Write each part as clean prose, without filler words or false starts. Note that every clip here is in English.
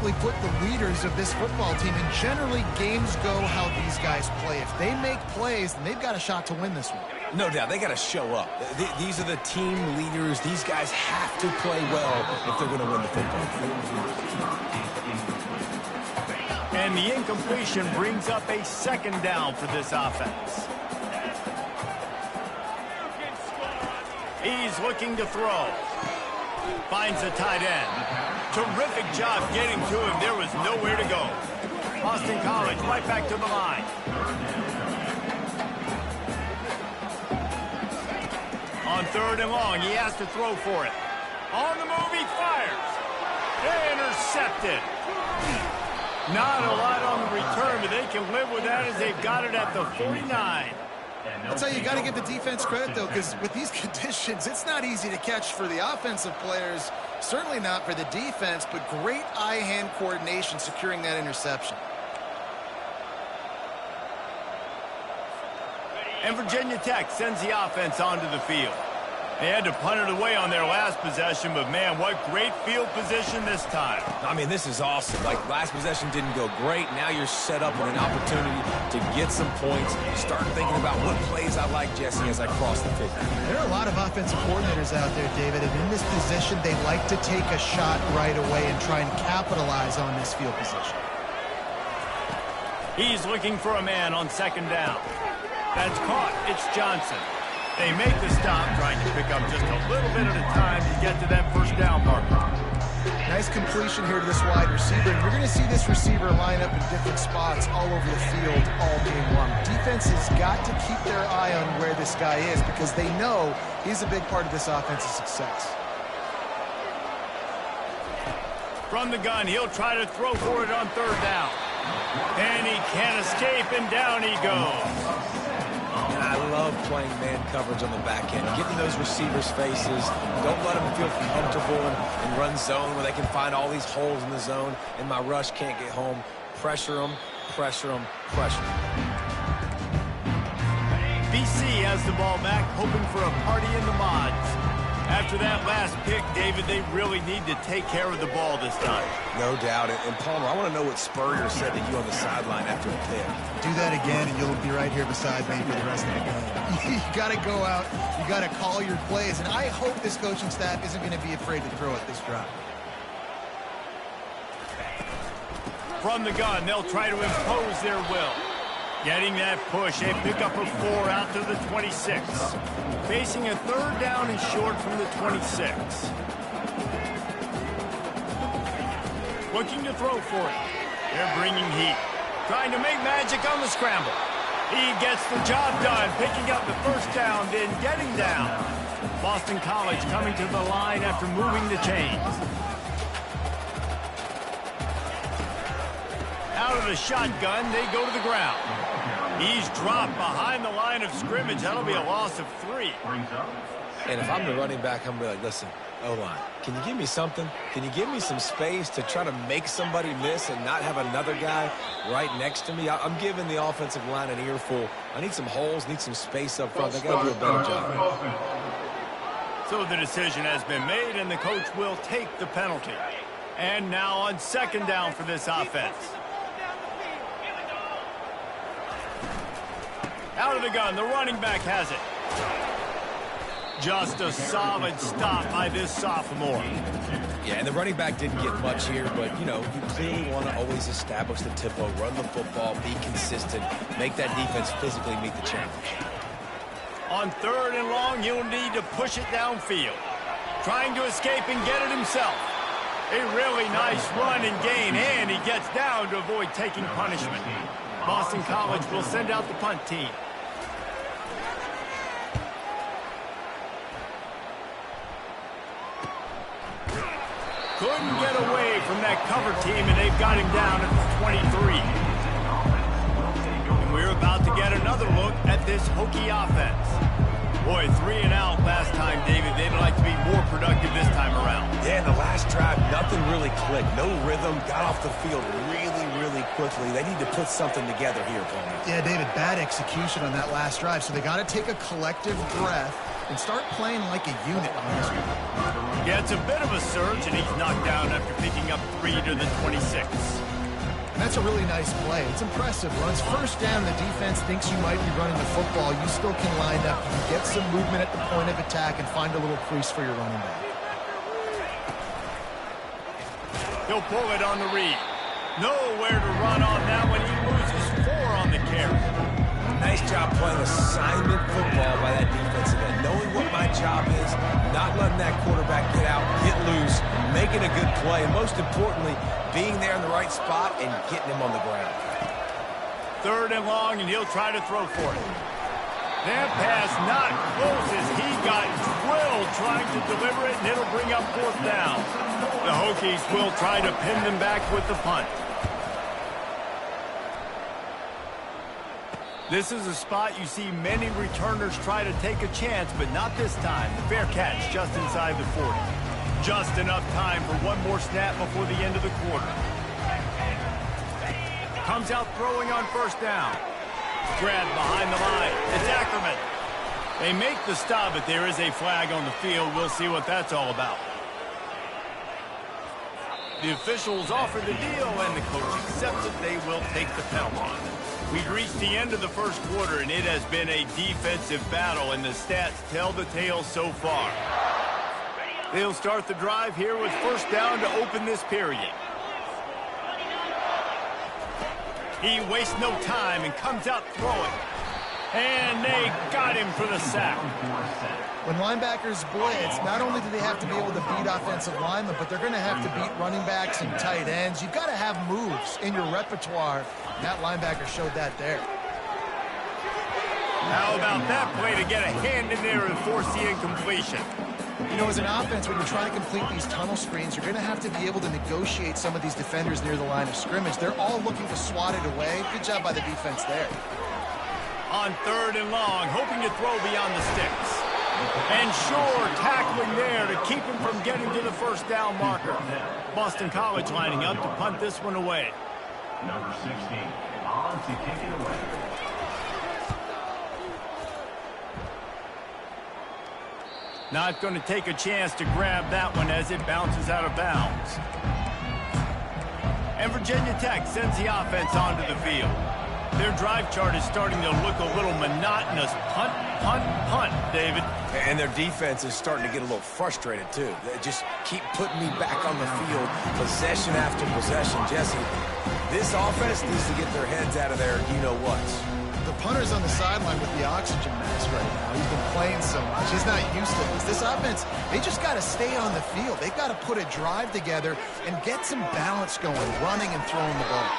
simply put, the leaders of this football team. And generally, games go how these guys play. If they make plays, then they've got a shot to win this one. No doubt. They got to show up. These are the team leaders. These guys have to play well if they're going to win the football game. And the incompletion brings up a second down for this offense. He's looking to throw. Finds a tight end. Terrific job getting to him. There was nowhere to go. Boston College right back to the line. On 3rd and long, he has to throw for it. On the move, he fires. Intercepted. Not a lot on the return, but they can live with that as they've got it at the 49. I'll tell you, got to give the defense credit, though, because with these conditions, it's not easy to catch for the offensive players, certainly not for the defense, but great eye-hand coordination securing that interception. And Virginia Tech sends the offense onto the field. They had to punt it away on their last possession, but, man, what great field position this time. I mean, this is awesome. Like, last possession didn't go great. Now you're set up with an opportunity to get some points. Start thinking about what plays I like, Jesse, as I cross the 50. There are a lot of offensive coordinators out there, David, and in this position, they like to take a shot right away and try and capitalize on this field position. He's looking for a man on 2nd down. That's caught. It's Johnson. They make the stop, trying to pick up just a little bit at a time to get to that 1st down marker. Nice completion here to this wide receiver. And you're going to see this receiver line up in different spots all over the field all game long. Defense has got to keep their eye on where this guy is because they know he's a big part of this offense's success. From the gun, he'll try to throw for it on 3rd down. And he can't escape, and down he goes. I love playing man coverage on the back end, getting those receivers' faces. Don't let them feel comfortable and run zone where they can find all these holes in the zone, and my rush can't get home. Pressure them, pressure them, pressure them. BC has the ball back, hoping for a party in the mods. After that last pick, David, they really need to take care of the ball this time. No doubt. And Palmer, I want to know what Spurrier said to you on the sideline after the pick. Do that again, and you'll be right here beside me for the rest of the game. You got to go out. You got to call your plays. And I hope this coaching staff isn't going to be afraid to throw it this drive. From the gun, they'll try to impose their will. Getting that push, a pickup of 4 out to the 26. Facing a 3rd down and short from the 26. Looking to throw for it. They're bringing heat. Trying to make magic on the scramble. He gets the job done, picking up the 1st down, then getting down. Boston College coming to the line after moving the chains. Out of the shotgun, they go to the ground. He's dropped behind the line of scrimmage. That'll be a loss of 3. And if I'm the running back, I'm going to be like, listen, O-line, can you give me something? Can you give me some space to try to make somebody miss and not have another guy right next to me? I'm giving the offensive line an earful. I need some holes, need some space up front. They got to do a better job. So the decision has been made, and the coach will take the penalty. And now on 2nd down for this offense. Out of the gun, the running back has it. Just a solid stop by this sophomore. Yeah, and the running back didn't get much here, but, you know, you clearly want to always establish the tempo, run the football, be consistent, make that defense physically meet the challenge. On 3rd and long, he'll need to push it downfield. Trying to escape and get it himself. A really nice run and gain, and he gets down to avoid taking punishment. Boston College will send out the punt team. Couldn't get away from that cover team, and they've got him down at the 23. And we're about to get another look at this Hokie offense. Boy, 3 and out last time, David. They'd like to be more productive this time around. Yeah, in the last drive, nothing really clicked. No rhythm, got off the field really quickly. They need to put something together here, Palmer. Yeah, David, bad execution on that last drive. So they got to take a collective breath and start playing like a unit on this one. Yeah, it's a bit of a surge, and he's knocked down after picking up 3 to the 26. And that's a really nice play. It's impressive. Runs first down, the defense thinks you might be running the football. You still can line up. You can get some movement at the point of attack and find a little crease for your running back. He'll pull it on the read. Nowhere to run on that one. He loses 4 on the carry. Nice job playing assignment football by that defensive end. Knowing what my job is, not letting that quarterback get out, get loose, making a good play, and most importantly, being there in the right spot and getting him on the ground. 3rd and long, and he'll try to throw for it. That pass not close as he got drilled trying to deliver it, and it'll bring up 4th down. The Hokies will try to pin them back with the punt. This is a spot you see many returners try to take a chance, but not this time. The fair catch just inside the 40. Just enough time for one more snap before the end of the quarter. Comes out throwing on 1st down. Grabbed behind the line. It's Ackerman. They make the stop, but there is a flag on the field. We'll see what that's all about. The officials offer the deal, and the coach accepts it. They will take the penalty. We've reached the end of the 1st quarter, and it has been a defensive battle, and the stats tell the tale so far. They'll start the drive here with 1st down to open this period. He wastes no time and comes out throwing. And they got him for the sack. When linebackers blitz, not only do they have to be able to beat offensive linemen, but they're going to have to beat running backs and tight ends. You've got to have moves in your repertoire. That linebacker showed that there. How about that play to get a hand in there and force the incompletion? You know, as an offense, when you're trying to complete these tunnel screens, you're going to have to be able to negotiate some of these defenders near the line of scrimmage. They're all looking to swat it away. Good job by the defense there. On 3rd and long, hoping to throw beyond the sticks. And sure, tackling there to keep him from getting to the 1st down marker. Boston College lining up to punt this one away. Number 16, on to kick it away. Not going to take a chance to grab that one as it bounces out of bounds. And Virginia Tech sends the offense onto the field. Their drive chart is starting to look a little monotonous. Punt, punt, punt, David. And their defense is starting to get a little frustrated, too. They just keep putting me back on the field, possession after possession. Jesse, this offense needs to get their heads out of their you-know-whats. The punter's on the sideline with the oxygen mask right now. He's been playing so much. He's not used to this. This offense, they just got to stay on the field. They've got to put a drive together and get some balance going, running and throwing the ball.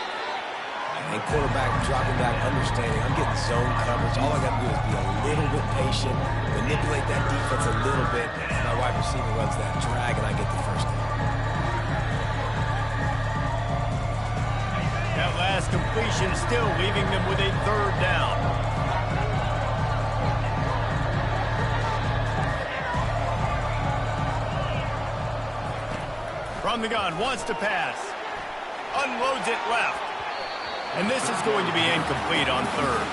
And quarterback dropping back, understanding I'm getting zone coverage. All I got to do is be a little bit patient, manipulate that defense a little bit. My wide receiver runs that drag, and I get the 1st down. That last completion still leaving them with a 3rd down. From the gun, wants to pass. Unloads it left. And this is going to be incomplete on 3rd.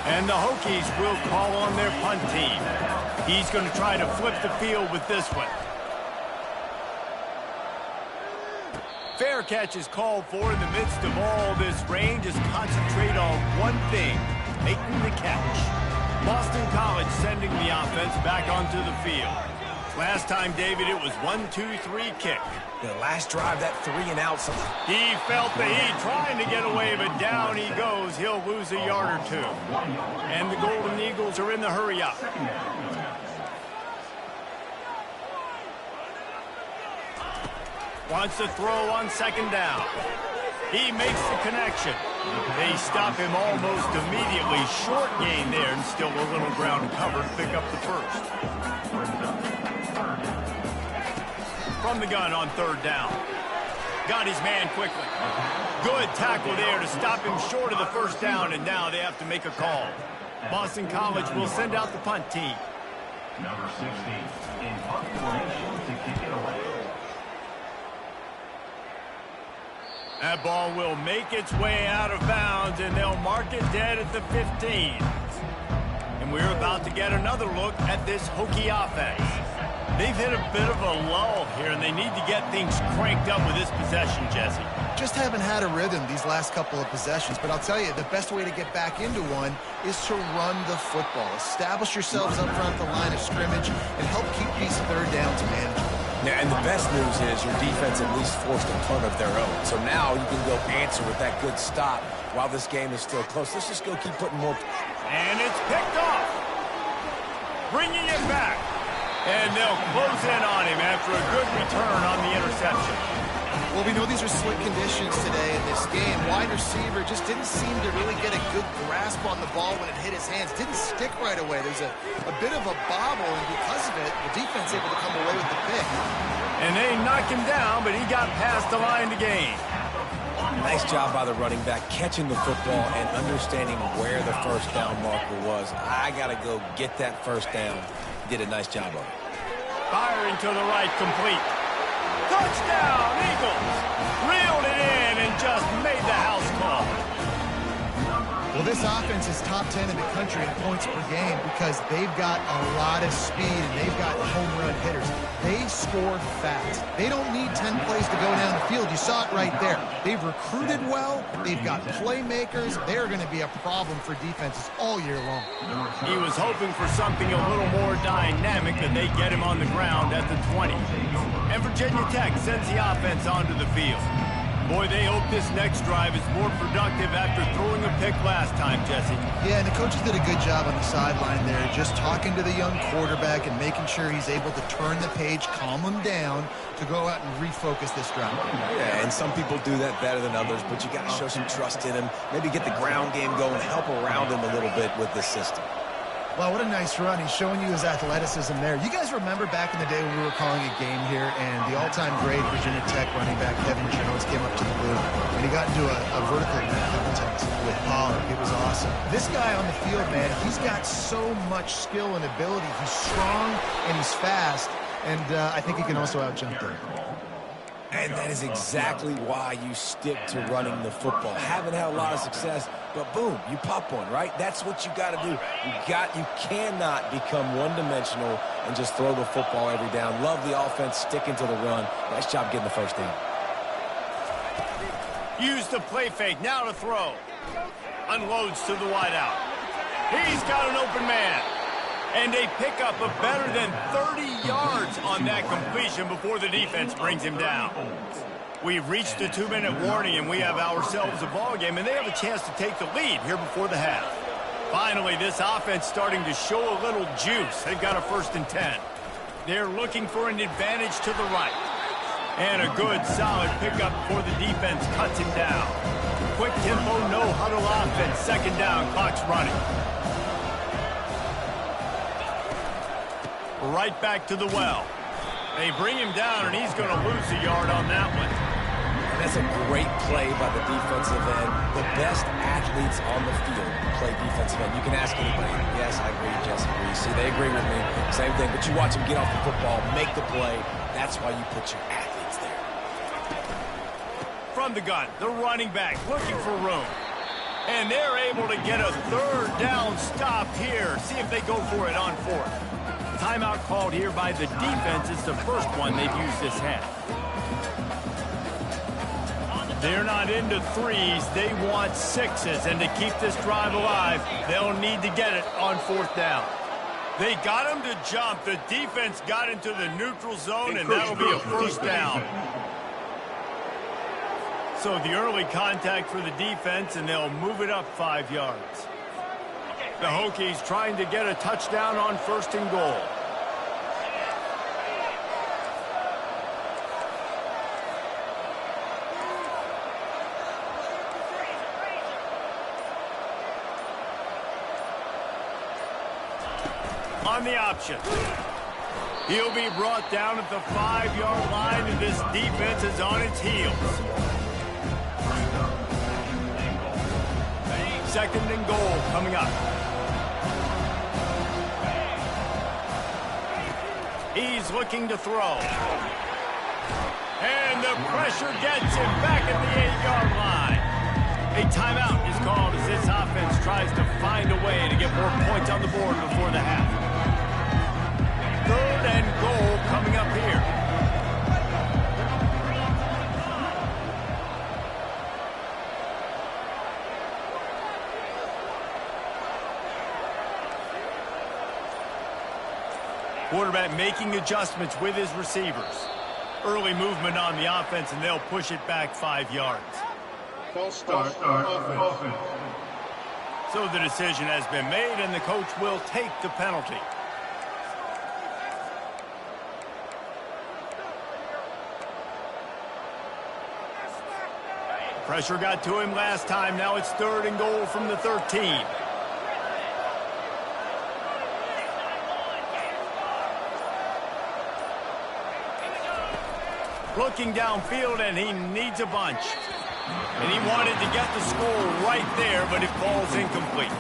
And the Hokies will call on their punt team. He's going to try to flip the field with this one. Fair catch is called for in the midst of all this rain. Just concentrate on one thing, making the catch. Boston College sending the offense back onto the field. Last time, David, it was 1-2-3 kick. The last drive, that 3 and out. He felt the heat trying to get away, but down he goes. He'll lose a yard or 2. And the Golden Eagles are in the hurry up. Wants to throw on 2nd down. He makes the connection. They stop him almost immediately. Short gain there, and still a little ground cover to pick up the 1st. From the gun on 3rd down. Got his man quickly. Good tackle there to stop him short of the 1st down, and now they have to make a call. Boston College will send out the punt team. Number 16, in punt formation to kick it away. That ball will make its way out of bounds, and they'll mark it dead at the 15. And we're about to get another look at this Hokie offense. They've hit a bit of a lull here, and they need to get things cranked up with this possession, Jesse. Just haven't had a rhythm these last couple of possessions, but I'll tell you, the best way to get back into one is to run the football. Establish yourselves up front at the line of scrimmage and help keep these third downs manageable. Yeah, and the best news is your defense at least forced a punt of their own. So now you can go answer with that good stop while this game is still close. Let's just go keep putting more. And it's picked off. Bringing it back. And they'll close in on him after a good return on the interception. Well, we know these are slick conditions today in this game. Wide receiver just didn't seem to really get a good grasp on the ball when it hit his hands. Didn't stick right away. There's a bit of a bobble, and because of it, the defense able to come away with the pick. And they knocked him down, but he got past the line to gain. Nice job by the running back catching the football and understanding where the first down marker was. I got to go get that first down. Did a nice job of it. Firing to the right, complete. Touchdown, Eagles! Reeled it in and just made the house call. Well, this offense is top 10 in the country in points per game because they've got a lot of speed and they've got home run hitters. They score fast. They don't need 10 plays to go down the field. You saw it right there. They've recruited well. They've got playmakers. They're going to be a problem for defenses all year long. He was hoping for something a little more dynamic, but they get him on the ground at the 20. And Virginia Tech sends the offense onto the field. Boy, they hope this next drive is more productive after throwing a pick last time, Jesse. Yeah, and the coaches did a good job on the sideline there, just talking to the young quarterback and making sure he's able to turn the page, calm him down, to go out and refocus this drive. Yeah, and some people do that better than others, but you got to show some trust in him. Maybe get the ground game going, help around him a little bit with this system. Well, what a nice run. He's showing you his athleticism there. You guys remember back in the day when we were calling a game here and the all-time great Virginia Tech running back Kevin Jones came up to the booth and he got into a vertical contest with Pollard. It was awesome. This guy on the field, man, he's got so much skill and ability. He's strong and he's fast, and I think he can also out-jump them. And that is exactly why you stick to running the football. Haven't had a lot of success, but boom, you pop one, right? That's what you got to do. You cannot become one-dimensional and just throw the football every down. Love the offense, sticking to the run. Nice job getting the first down. Use the play fake, now to throw. Unloads to the wideout. He's got an open man. And they pick up a better than 30 yards on that completion before the defense brings him down. We've reached the 2-minute warning, and we have ourselves a ball game, and they have a chance to take the lead here before the half. Finally, this offense starting to show a little juice. They've got a 1st and 10. They're looking for an advantage to the right. And a good, solid pickup before the defense cuts him down. Quick tempo, no huddle offense. 2nd down, clock's running. Right back to the well. They bring him down, and he's going to lose a yard on that one. And that's a great play by the defensive end. The best athletes on the field play defensive end. You can ask anybody. Yes, I agree. Jess agrees. See, they agree with me. Same thing. But you watch them get off the football, make the play. That's why you put your athletes there. From the gun, the running back looking for room. And they're able to get a 3rd down stop here. See if they go for it on 4th. Timeout called here by the defense. It's the first one they've used this half. They're not into 3s. They want 6s. And to keep this drive alive, they'll need to get it on 4th down. They got him to jump. The defense got into the neutral zone, and that'll be a 1st down. So the early contact for the defense, and they'll move it up 5 yards. The Hokies trying to get a touchdown on 1st and goal. On the option. He'll be brought down at the 5-yard line, and this defense is on its heels. 2nd and goal coming up. He's looking to throw. And the pressure gets him back at the 8-yard line. A timeout is called as this offense tries to find find a way to get more points on the board before the half. 3rd and goal coming up here. Quarterback making adjustments with his receivers. Early movement on the offense, and they'll push it back 5 yards. False start offense. So the decision has been made, and the coach will take the penalty. Pressure got to him last time. Now it's 3rd and goal from the 13. Looking downfield, and he needs a bunch. And he wanted to get the score right there, but it falls incomplete.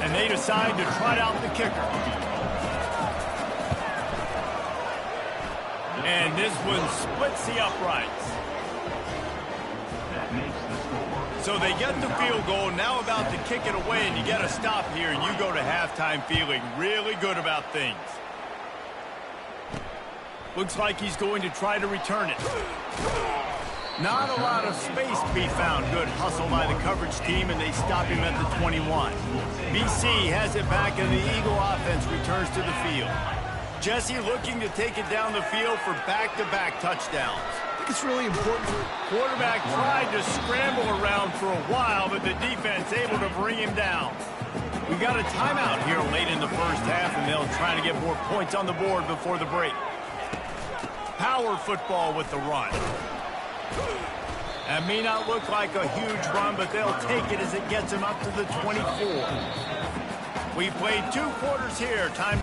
And they decide to trot out the kicker. And this one splits the uprights. That makes the score. So they get the field goal, now about to kick it away, and you get a stop here, and you go to halftime feeling really good about things. Looks like he's going to try to return it. Not a lot of space to be found. Good hustle by the coverage team, and they stop him at the 21. BC has it back, and the Eagle offense returns to the field. Jesse looking to take it down the field for back-to-back touchdowns. I think it's really important. Quarterback tried to scramble around for a while, but the defense able to bring him down. We've got a timeout here late in the first half, and they'll try to get more points on the board before the break. Power football with the run. That may not look like a huge run, but they'll take it as it gets them up to the 24. We played 2 quarters here. Time.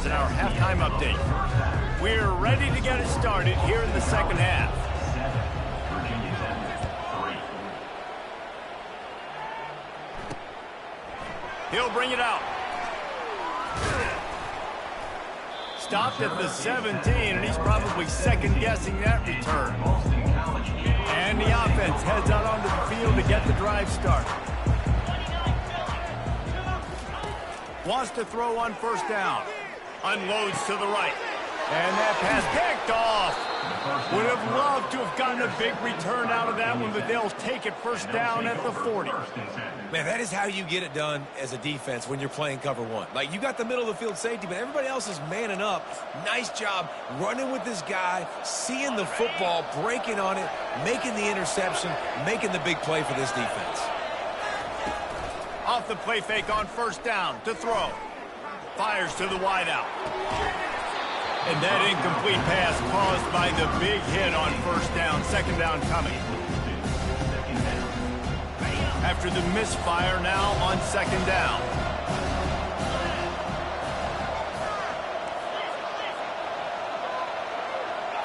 In our halftime update. We're ready to get it started here in the second half. 7, Virginia 3. He'll bring it out. Stopped at the 17, and he's probably second-guessing that return. And the offense heads out onto the field to get the drive started. Wants to throw on first down. Unloads to the right. And that pass picked off. Would have loved to have gotten a big return out of that one, but they'll take it first down at the 40. Man, that is how you get it done as a defense when you're playing cover one. Like, you got the middle of the field safety, but everybody else is manning up. Nice job running with this guy, seeing the football, breaking on it, making the interception, making the big play for this defense. Off the play fake on first down to throw. Fires to the wideout. And that incomplete pass caused by the big hit on first down. Second down coming. After the misfire, now on second down.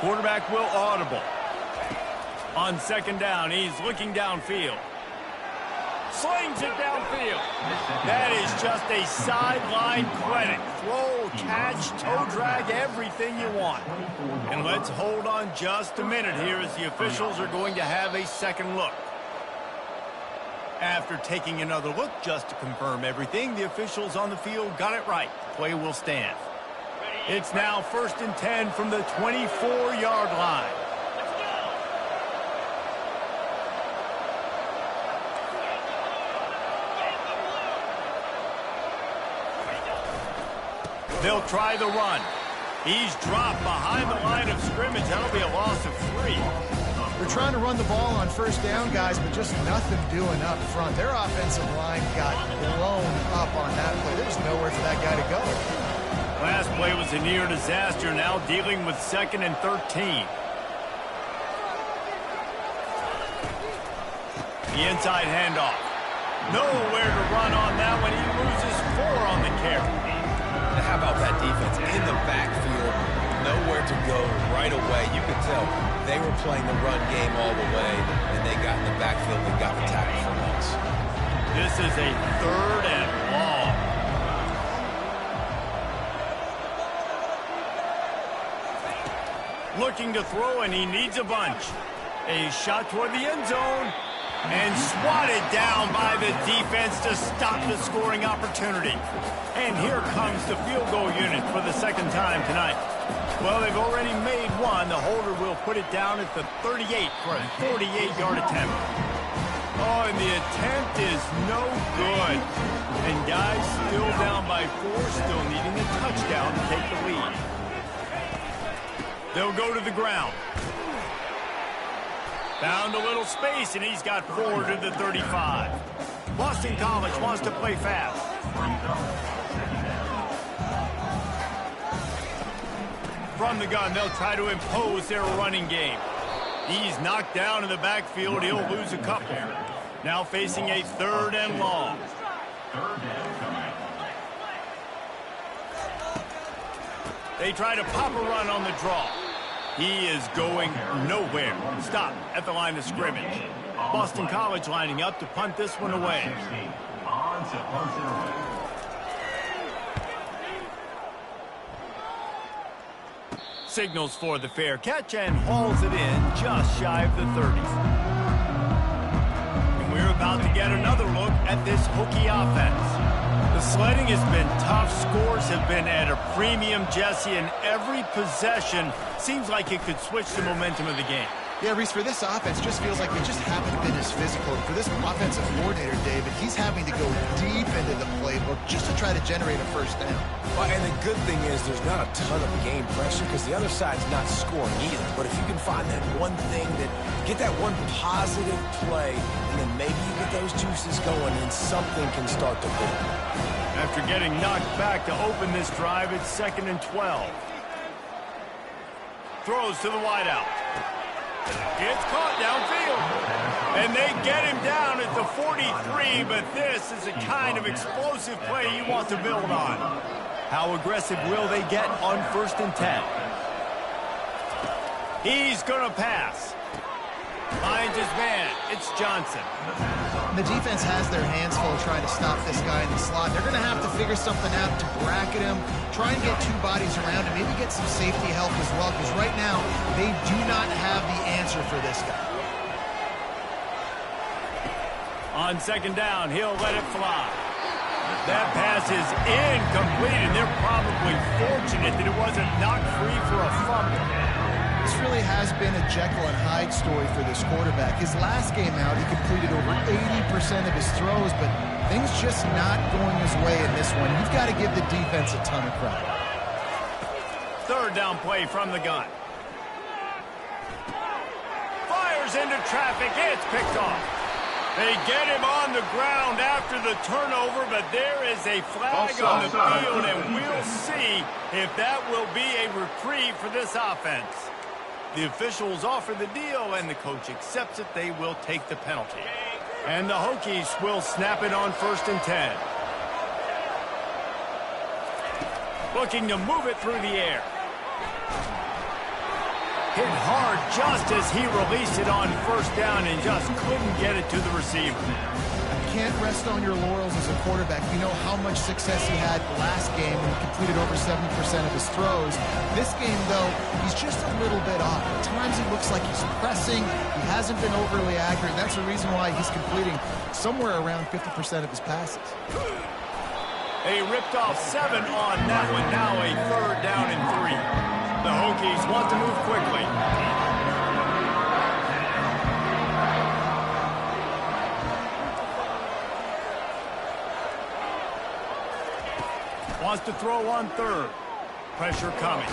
Quarterback will audible. On second down, he's looking downfield. Slings it downfield. That is just a sideline credit. Throw, catch, toe drag, everything you want. And let's hold on just a minute here as the officials are going to have a second look. After taking another look just to confirm everything, the officials on the field got it right. Play will stand. It's now 1st and 10 from the 24-yard line. They'll try the run. He's dropped behind the line of scrimmage. That'll be a loss of 3. They're trying to run the ball on first down, guys, but just nothing doing up front. Their offensive line got blown up on that play. There was nowhere for that guy to go. Last play was a near disaster. Now dealing with 2nd and 13. The inside handoff. Nowhere to run on that one. He loses 4 on the carry. And how about that defense in the backfield? Nowhere to go right away. You could tell they were playing the run game all the way, and they got in the backfield and got the tackle for once. This is a 3rd and long. Looking to throw, and he needs a bunch. A shot toward the end zone. And swatted down by the defense to stop the scoring opportunity. And here comes the field goal unit for the 2nd time tonight. Well, they've already made one. The holder will put it down at the 38 for a 48-yard attempt. Oh, and the attempt is no good. And guys still down by 4, still needing a touchdown to take the lead. They'll go to the ground. Found a little space, and he's got 4 to the 35. Boston College wants to play fast. From the gun, they'll try to impose their running game. He's knocked down in the backfield. He'll lose a couple. Now facing a 3rd and long. They try to pop a run on the draw. He is going nowhere. Stop at the line of scrimmage. Boston College lining up to punt this one away. On to punt it away. Signals for the fair catch and hauls it in just shy of the 30s. And we're about to get another look at this Hokie offense. The sledding has been tough. Scores have been at a premium, Jesse, and every possession seems like it could switch the momentum of the game. Yeah, Reese, for this offense, just feels like they just haven't been as physical. For this offensive coordinator, David, he's having to go deep into the playbook just to try to generate a first down. Well, and the good thing is there's not a ton of game pressure because the other side's not scoring either. But if you can find that one thing, get that one positive play, and then maybe you get those juices going and something can start to boom. After getting knocked back to open this drive, it's 2nd and 12. Throws to the wideout. It's caught downfield. And they get him down at the 43, but this is the kind of explosive play you want to build on. How aggressive will they get on 1st and 10? He's going to pass. Finds his man. It's Johnson. The defense has their hands full trying to stop this guy in the slot. They're going to have to figure something out to bracket him, try and get 2 bodies around him, maybe get some safety help as well, because right now they do not have the answer for this guy. On 2nd down, he'll let it fly. That pass is incomplete, and they're probably fortunate that it wasn't knocked free for a fumble. This really has been a Jekyll and Hyde story for this quarterback. His last game out, he completed over 80% of his throws, but things just not going his way in this one. You've got to give the defense a ton of credit. 3rd down play from the gun. Fires into traffic. It's picked off. They get him on the ground after the turnover, but there is a flag on the field, and we'll see if that will be a reprieve for this offense. The officials offer the deal, and the coach accepts it. They will take the penalty. And the Hokies will snap it on 1st and 10. Looking to move it through the air. Hit hard just as he released it on 1st down and just couldn't get it to the receiver. Can't rest on your laurels as a quarterback. You know how much success he had last game when he completed over 70% of his throws. This game, though, he's just a little bit off. At times he looks like he's pressing. He hasn't been overly accurate. That's the reason why he's completing somewhere around 50% of his passes. They ripped off 7 on that one. Now a 3rd down and 3. The Hokies want to move quickly. wants to throw on third. Pressure coming.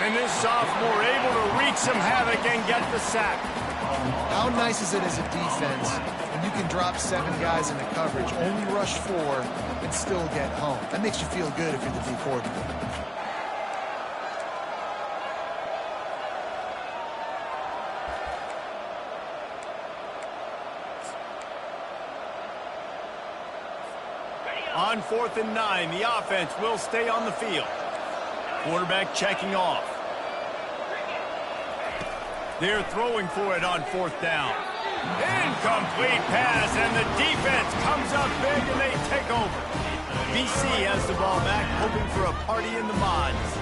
And this sophomore able to wreak some havoc and get the sack. How nice is it as a defense when you can drop 7 guys into coverage, only rush 4, and still get home? That makes you feel good if you're the D coordinator. On 4th and 9, the offense will stay on the field. Quarterback checking off. They're throwing for it on 4th down. Incomplete pass, and the defense comes up big, and they take over. BC has the ball back, hoping for a party in the mods.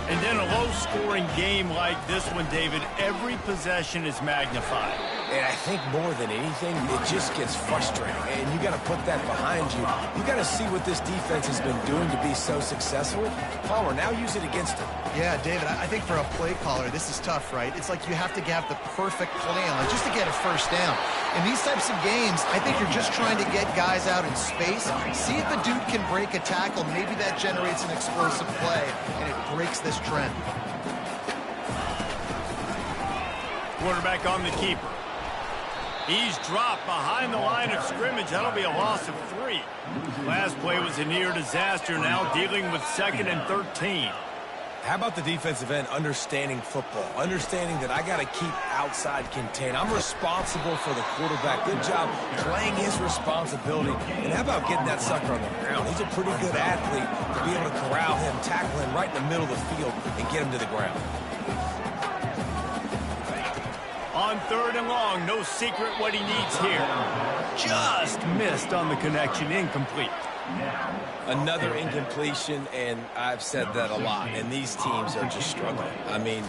And then a low-scoring game like this one, David, every possession is magnified. And I think more than anything, it just gets frustrating. And you got to put that behind you. You got to see what this defense has been doing to be so successful. Palmer, now use it against them. Yeah, David, I think for a play caller, this is tough, right? It's like you have to have the perfect plan just to get a first down. In these types of games, I think you're just trying to get guys out in space, see if the dude can break a tackle. Maybe that generates an explosive play, and it breaks this trend. Quarterback on the keeper. He's dropped behind the line of scrimmage. That'll be a loss of 3. Last play was a near disaster, now dealing with 2nd and 13. How about the defensive end understanding football, understanding that I got to keep outside contained. I'm responsible for the quarterback. Good job playing his responsibility. And how about getting that sucker on the ground? He's a pretty good athlete to be able to corral him, tackle him right in the middle of the field, and get him to the ground. On 3rd and long, no secret what he needs here. Just missed on the connection, incomplete. Another incompletion, and I've said that a lot, and these teams are just struggling. I mean,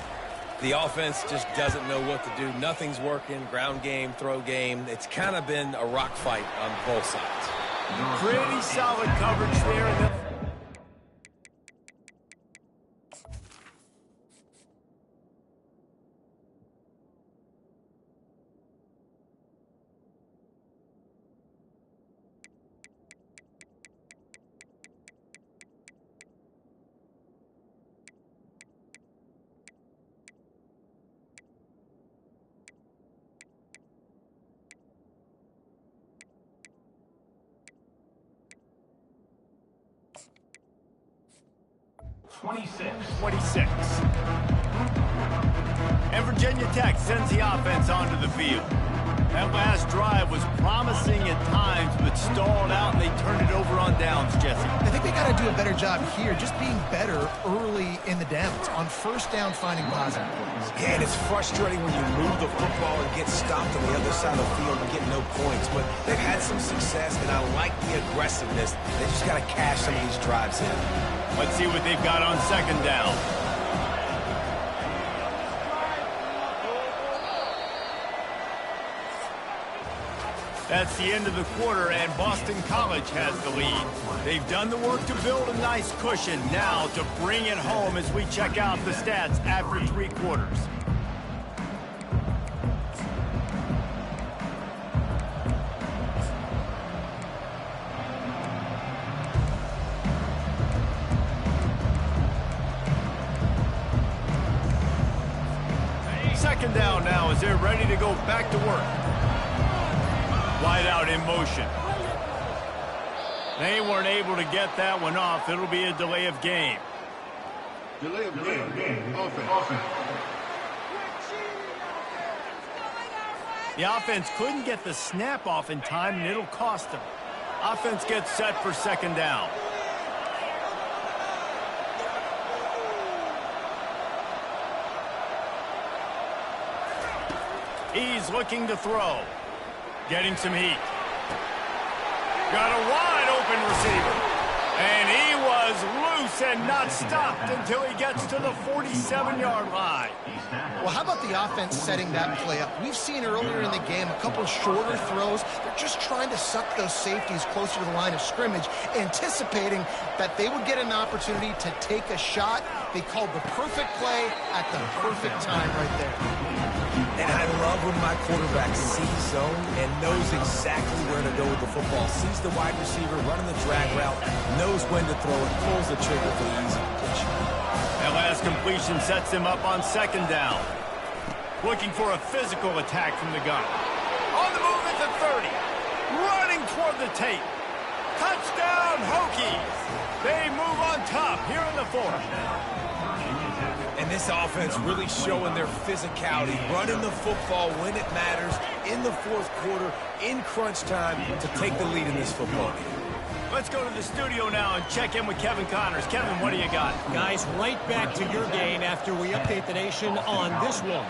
the offense just doesn't know what to do. Nothing's working, ground game, throw game. It's kind of been a rock fight on both sides. Pretty solid coverage there. Twenty-six. And Virginia Tech sends the offense onto the field. That last drive was promising at times, but stalled out, and they turned it over on downs, Jesse. I think they got to do a better job here, just being better early in the downs, on 1st down finding positive plays. Yeah, and it's frustrating when you move the football and get stopped on the other side of the field and get no points. But they've had some success, and I like the aggressiveness. They just got to cash some of these drives in. Let's see what they've got on 2nd down. That's the end of the quarter, and Boston College has the lead. They've done the work to build a nice cushion. Now to bring it home as we check out the stats after 3 quarters. Second down now as they're ready to go back to work. Wide out in motion. They weren't able to get that one off. It'll be a delay of game. Delay of game. Offense. The offense couldn't get the snap off in time, and it'll cost them. Offense gets set for 2nd down. He's looking to throw. Getting some heat. Got a wide open receiver. And he was loose and not stopped until he gets to the 47-yard line. Well, how about the offense setting that play up? We've seen earlier in the game a couple of shorter throws. They're just trying to suck those safeties closer to the line of scrimmage, anticipating that they would get an opportunity to take a shot. They called the perfect play at the perfect time right there. And I love when my quarterback sees zone and knows exactly where to go with the football. Sees the wide receiver running the drag route, knows when to throw it, pulls the trigger for the easy completion. That last completion sets him up on second down. Looking for a physical attack from the gun. On the move at the 30. Running toward the tape. Touchdown, Hokies. They move on top here in the fourth. And this offense really showing their physicality, running the football when it matters, in the fourth quarter, in crunch time, to take the lead in this football game. Let's go to the studio now and check in with Kevin Connors. Kevin, what do you got? Guys, right back to your game after we update the nation on this one.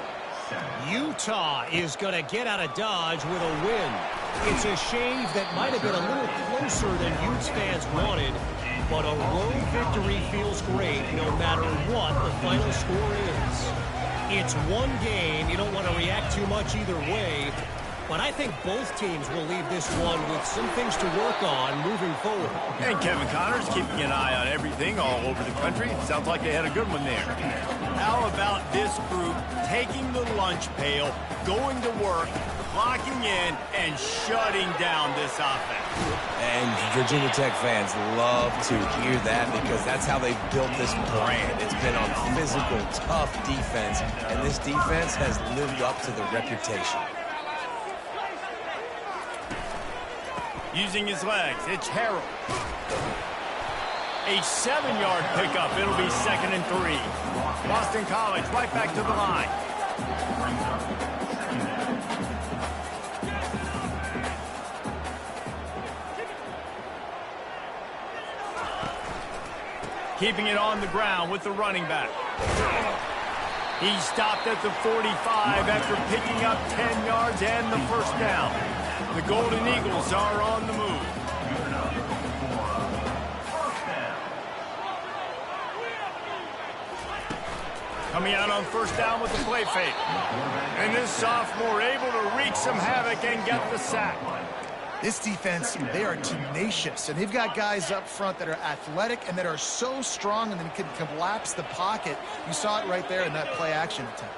Utah is going to get out of Dodge with a win. It's a shave that might have been a little closer than Utes fans wanted, but a road victory feels great no matter what the final score is. It's one game. You don't want to react too much either way, but I think both teams will leave this one with some things to work on moving forward. And Kevin Connors keeping an eye on everything all over the country. Sounds like they had a good one there. How about this group taking the lunch pail, going to work, locking in, and shutting down this offense? And Virginia Tech fans love to hear that because that's how they've built this brand. It's been on physical, tough defense, and this defense has lived up to the reputation. Using his legs, it's Harrell. A 7-yard pickup. It'll be 2nd and 3. Boston College right back to the line. Keeping it on the ground with the running back. He stopped at the 45 after picking up 10 yards and the first down. The Golden Eagles are on the move. Coming out on first down with the play fake. And this sophomore able to wreak some havoc and get the sack. This defense, they are tenacious, and they've got guys up front that are athletic and that are so strong and then can collapse the pocket. You saw it right there in that play-action attempt.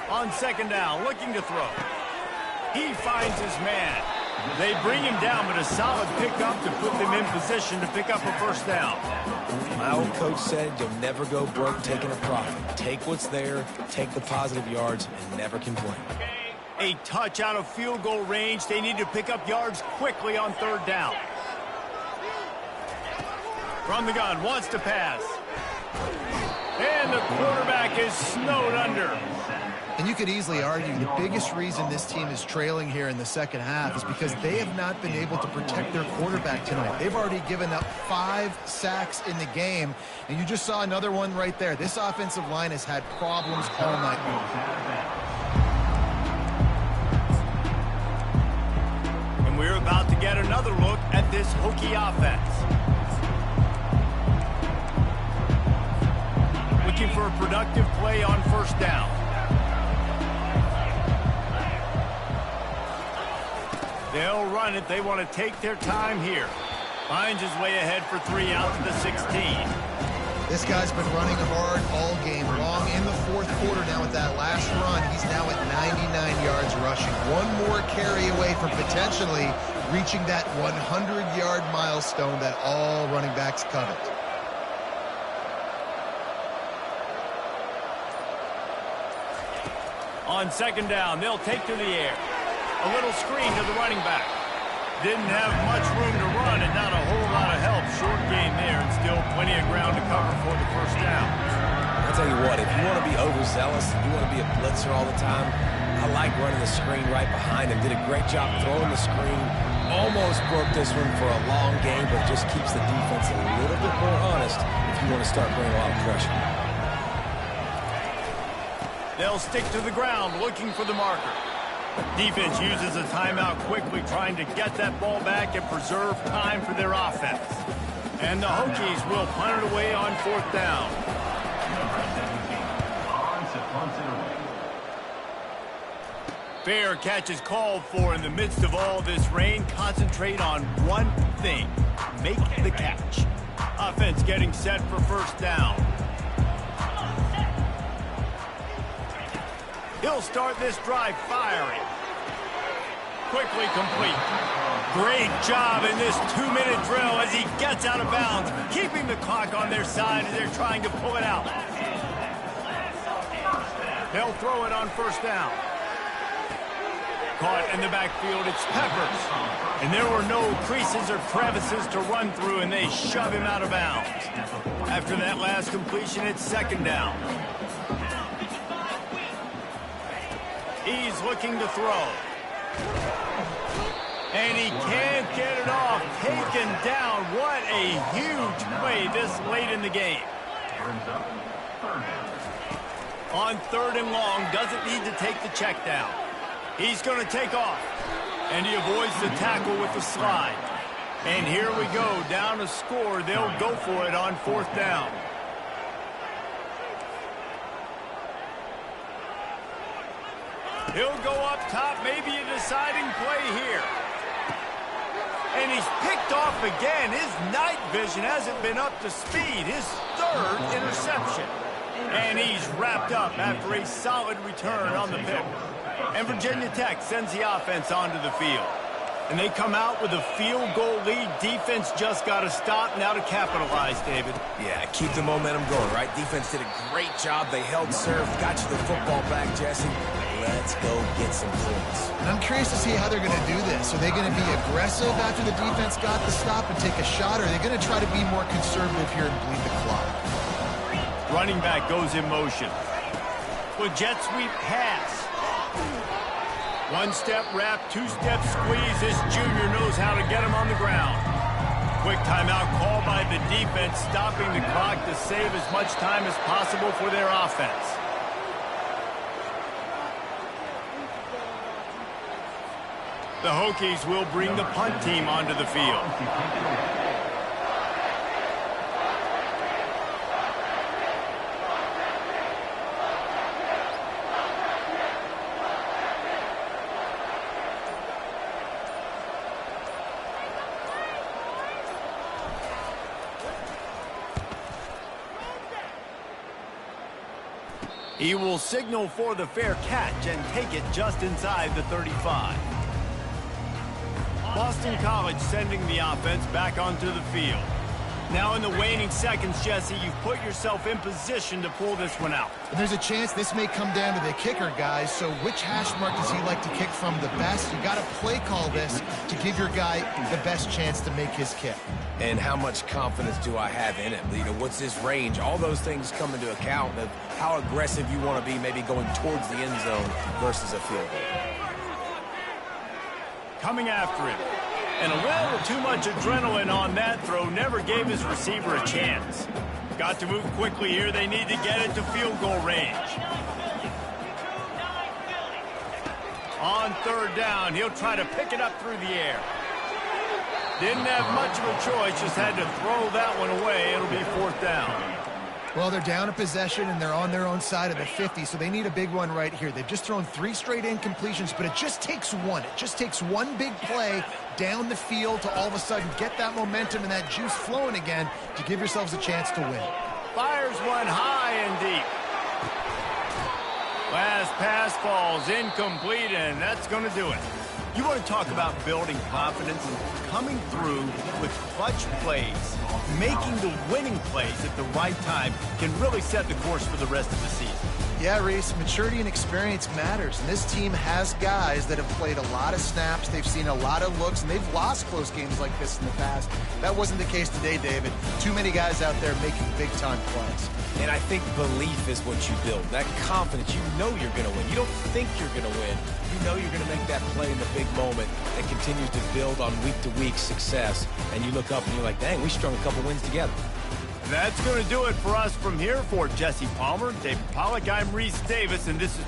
On second down, looking to throw. He finds his man. They bring him down, but a solid pickup to put them in position to pick up a first down. My old coach said you'll never go broke taking a profit. Take what's there, take the positive yards, and never complain. A touch out of field goal range. They need to pick up yards quickly on third down. From the gun, wants to pass. And the quarterback is snowed under. And you could easily argue the biggest reason this team is trailing here in the second half is because they have not been able to protect their quarterback tonight. They've already given up 5 sacks in the game, and you just saw another one right there. This offensive line has had problems all night long. And we're about to get another look at this Hokie offense. Looking for a productive play on first down. They'll run it. They want to take their time here. Finds his way ahead for 3 out to the 16. This guy's been running hard all game long in the fourth quarter now with that last run. He's now at 99 yards rushing. One more carry away from potentially reaching that 100-yard milestone that all running backs covet. On second down, they'll take to the air. A little screen to the running back. Didn't have much room to run and not a whole lot of help. Short game there and still plenty of ground to cover for the first down. I'll tell you what, if you want to be overzealous, if you want to be a blitzer all the time, I like running the screen right behind him. Did a great job throwing the screen. Almost broke this one for a long game, but just keeps the defense a little bit more honest if you want to start bringing a lot of pressure. They'll stick to the ground looking for the marker. Defense uses a timeout quickly, trying to get that ball back and preserve time for their offense. And the Hokies will punt it away on fourth down. Fair catch is called for in the midst of all this rain. Concentrate on one thing. Make the catch. Offense getting set for first down. He'll start this drive firing. Quickly complete. Great job in this 2-minute drill as he gets out of bounds, keeping the clock on their side as they're trying to pull it out. They'll throw it on first down. Caught in the backfield, it's Peppers. And there were no creases or crevices to run through, and they shove him out of bounds. After that last completion, it's second down. He's looking to throw. And he can't get it off. Taken down. What a huge play this late in the game. On third and long, doesn't need to take the check down. He's going to take off. And he avoids the tackle with the slide. And here we go, down a score. They'll go for it on fourth down. He'll go up top, maybe a deciding play here. And he's picked off again. His night vision hasn't been up to speed. His third interception. And he's wrapped up after a solid return on the pick. And Virginia Tech sends the offense onto the field. And they come out with a field goal lead. Defense just got to stop now to capitalize, David. Yeah, keep the momentum going, right? Defense did a great job. They held serve, got you the football back, Jesse. Let's go get some points. And I'm curious to see how they're going to do this. Are they going to be aggressive after the defense got the stop and take a shot, or are they going to try to be more conservative here and bleed the clock? Running back goes in motion. With jet sweep pass. One-step wrap, two-step squeeze. This junior knows how to get him on the ground. Quick timeout call by the defense, stopping the clock to save as much time as possible for their offense. The Hokies will bring the punt team onto the field. He will signal for the fair catch and take it just inside the 35. Boston College sending the offense back onto the field. Now in the waning seconds, Jesse, you've put yourself in position to pull this one out. And there's a chance this may come down to the kicker, guys. So which hash mark does he like to kick from the best? You got to play call this to give your guy the best chance to make his kick. And how much confidence do I have in it? You know, what's his range? All those things come into account of how aggressive you want to be, maybe going towards the end zone versus a field goal. Coming after him. And a little too much adrenaline on that throw. Never gave his receiver a chance. Got to move quickly here. They need to get it to field goal range. On third down, he'll try to pick it up through the air. Didn't have much of a choice, just had to throw that one away. It'll be fourth down. Well, they're down a possession, and they're on their own side of the 50, so they need a big one right here. They've just thrown 3 straight incompletions, but it just takes one. It just takes one big play down the field to all of a sudden get that momentum and that juice flowing again to give yourselves a chance to win. Fires one high and deep. Last pass falls incomplete, and that's going to do it. You want to talk about building confidence and coming through with clutch plays. Making the winning plays at the right time can really set the course for the rest of the season. Yeah, Reese, maturity and experience matters. And this team has guys that have played a lot of snaps. They've seen a lot of looks, and they've lost close games like this in the past. That wasn't the case today, David. Too many guys out there making big-time plays. And I think belief is what you build. That confidence, you know you're going to win. You don't think you're going to win. You know you're going to make that play in the big moment that continues to build on week-to-week success. And you look up and you're like, dang, we strung a couple wins together. That's going to do it for us from here. For Jesse Palmer, David Pollack, I'm Reese Davis, and this is